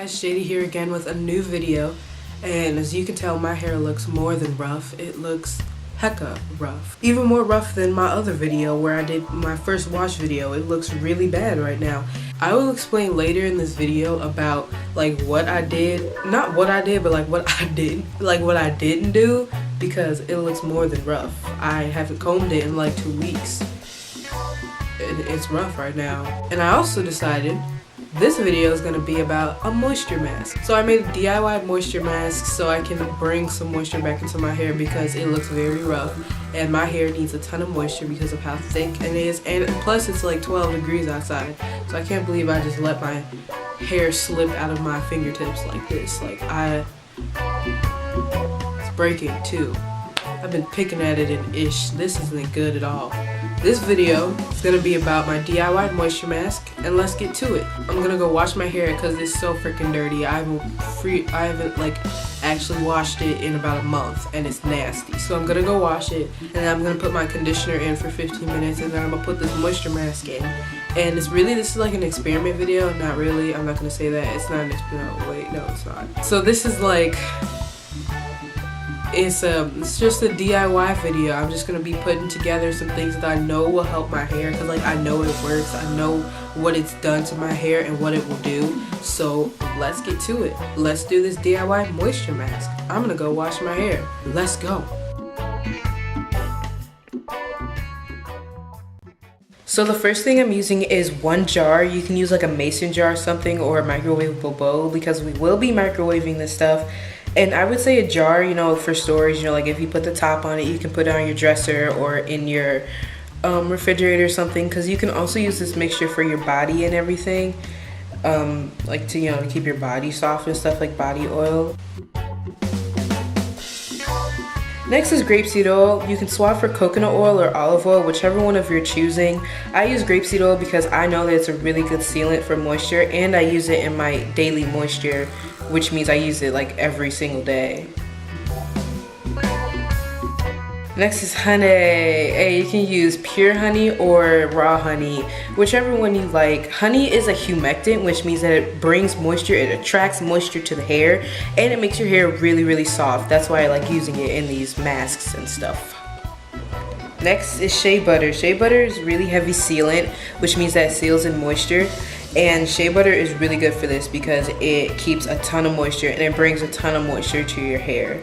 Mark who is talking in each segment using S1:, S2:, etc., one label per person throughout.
S1: guys, Shady here again with a new video, and as you can tell, my hair looks more than rough. It looks hecka rough. Even more rough than my other video where I did my first wash video. It looks really bad right now. I will explain later in this video about like what I did, not what I did, but like what I did, like what I didn't do, because it looks more than rough. I haven't combed it in like 2 weeks. It's rough right now. And I also decided this video is going to be about a moisture mask. So I made a DIY moisture mask so I can bring some moisture back into my hair because it looks very rough and my hair needs a ton of moisture because of how thick it is, and plus it's like 12 degrees outside. So I can't believe I just let my hair slip out of my fingertips like this. Like it's breaking too. I've been picking at it and this isn't good at all. This video is going to be about my DIY moisture mask, and let's get to it. I'm going to go wash my hair because it's so freaking dirty. I haven't like actually washed it in about a month and it's nasty. So I'm going to go wash it, and then I'm going to put my conditioner in for 15 minutes, and then I'm going to put this moisture mask in. And this is like an experiment video. Not really. I'm not going to say that. It's not an experiment. No, wait, no, it's not. So this is like... It's just a DIY video. I'm just gonna be putting together some things that I know will help my hair, because like I know it works. I know what it's done to my hair and what it will do. So let's get to it. Let's do this DIY moisture mask. I'm gonna go wash my hair. Let's go. So the first thing I'm using is 1 jar. You can use like a mason jar or something, or a microwavable bowl, because we will be microwaving this stuff. And I would say a jar, you know, for storage, you know, like if you put the top on it, you can put it on your dresser or in your refrigerator or something, because you can also use this mixture for your body and everything, like to, you know, to keep your body soft and stuff, like body oil. Next is grapeseed oil. You can swap for coconut oil or olive oil, whichever one of you're choosing. I use grapeseed oil because I know that it's a really good sealant for moisture, and I use it in my daily moisture, which means I use it like every single day. Next is honey. Hey, you can use pure honey or raw honey, whichever one you like. Honey is a humectant, which means that it brings moisture, it attracts moisture to the hair, and it makes your hair really, really soft. That's why I like using it in these masks and stuff. Next is shea butter. Shea butter is really heavy sealant, which means that it seals in moisture. And shea butter is really good for this because it keeps a ton of moisture and it brings a ton of moisture to your hair.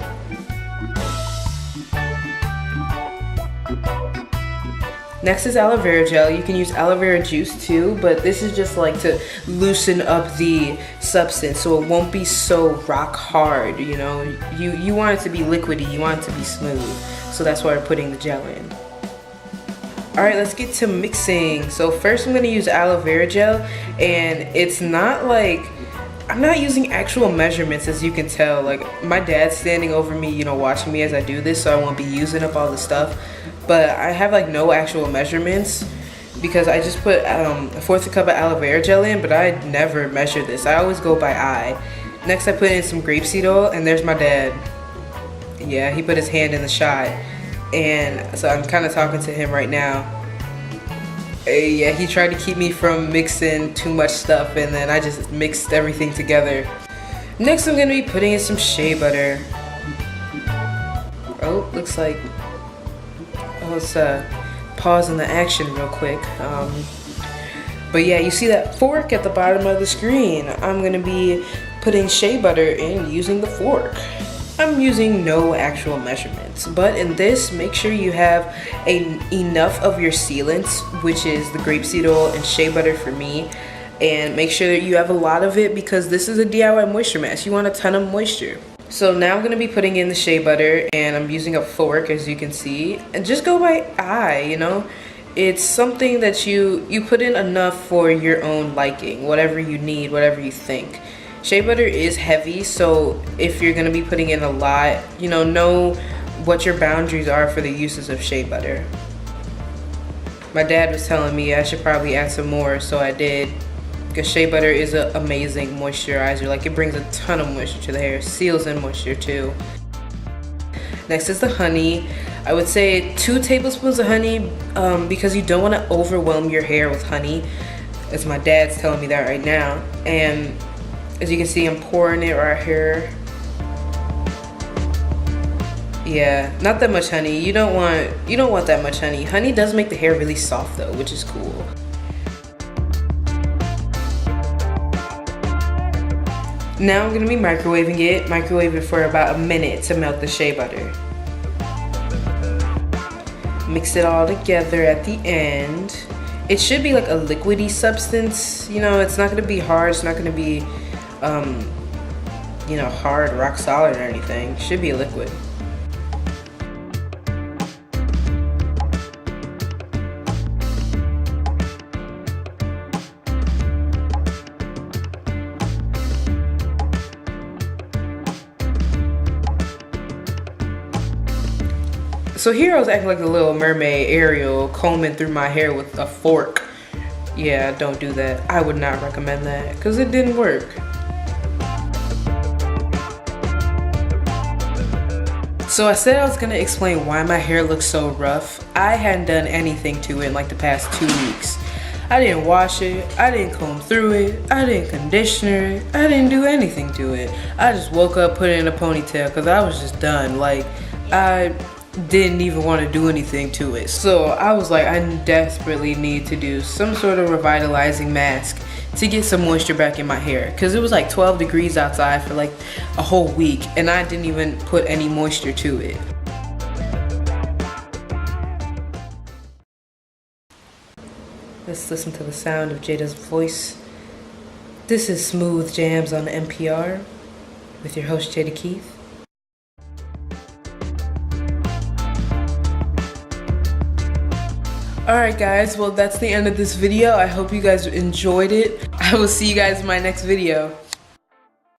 S1: Next is aloe vera gel. You can use aloe vera juice too, but this is just like to loosen up the substance so it won't be so rock hard, you know. You want it to be liquidy, you want it to be smooth. So that's why we're putting the gel in. Alright, let's get to mixing. So first I'm going to use aloe vera gel, and it's not like, I'm not using actual measurements, as you can tell. Like my dad's standing over me, you know, watching me as I do this, so I won't be using up all the stuff. But I have like no actual measurements because I just put a 1/4 cup of aloe vera gel in, but I never measure this. I always go by eye. Next I put in some grapeseed oil, and there's my dad. Yeah, he put his hand in the shot. And so I'm kind of talking to him right now. Yeah, he tried to keep me from mixing too much stuff, and then I just mixed everything together. Next I'm going to be putting in some shea butter. Oh, looks like... Oh, let's pause in the action real quick. But yeah, you see that fork at the bottom of the screen. I'm going to be putting shea butter in using the fork. I'm using no actual measurements, but in this, make sure you have enough of your sealants, which is the grapeseed oil and shea butter for me, and make sure that you have a lot of it because this is a DIY moisture mask. You want a ton of moisture. So now I'm going to be putting in the shea butter, and I'm using a fork, as you can see, and just go by eye, you know. It's something that you put in enough for your own liking, whatever you need, whatever you think. Shea butter is heavy, so if you're going to be putting in a lot, you know what your boundaries are for the uses of shea butter. My dad was telling me I should probably add some more, so I did, because shea butter is an amazing moisturizer. Like, it brings a ton of moisture to the hair, seals in moisture too. Next is the honey. I would say 2 tablespoons of honey because you don't want to overwhelm your hair with honey, as my dad's telling me that right now. And As you can see, I'm pouring it right here. Yeah, not that much honey. You don't want that much honey. Honey does make the hair really soft though, which is cool. Now I'm gonna be microwaving it. Microwave it for about a minute to melt the shea butter. Mix it all together at the end. It should be like a liquidy substance. You know, it's not gonna be hard. It's not gonna be, you know, hard, rock solid or anything. It should be a liquid. So here I was acting like a little mermaid Ariel, combing through my hair with a fork. Yeah, don't do that. I would not recommend that because it didn't work. So I said I was gonna explain why my hair looks so rough. I hadn't done anything to it in like the past 2 weeks. I didn't wash it, I didn't comb through it, I didn't conditioner it, I didn't do anything to it. I just woke up, put it in a ponytail because I was just done. Like, I didn't even want to do anything to it. So I was like, I desperately need to do some sort of revitalizing mask to get some moisture back in my hair, because it was like 12 degrees outside for like a whole week and I didn't even put any moisture to it. Let's listen to the sound of Jada's voice. This is Smooth Jams on NPR with your host Jada Keith. Alright guys, well that's the end of this video. I hope you guys enjoyed it. I will see you guys in my next video.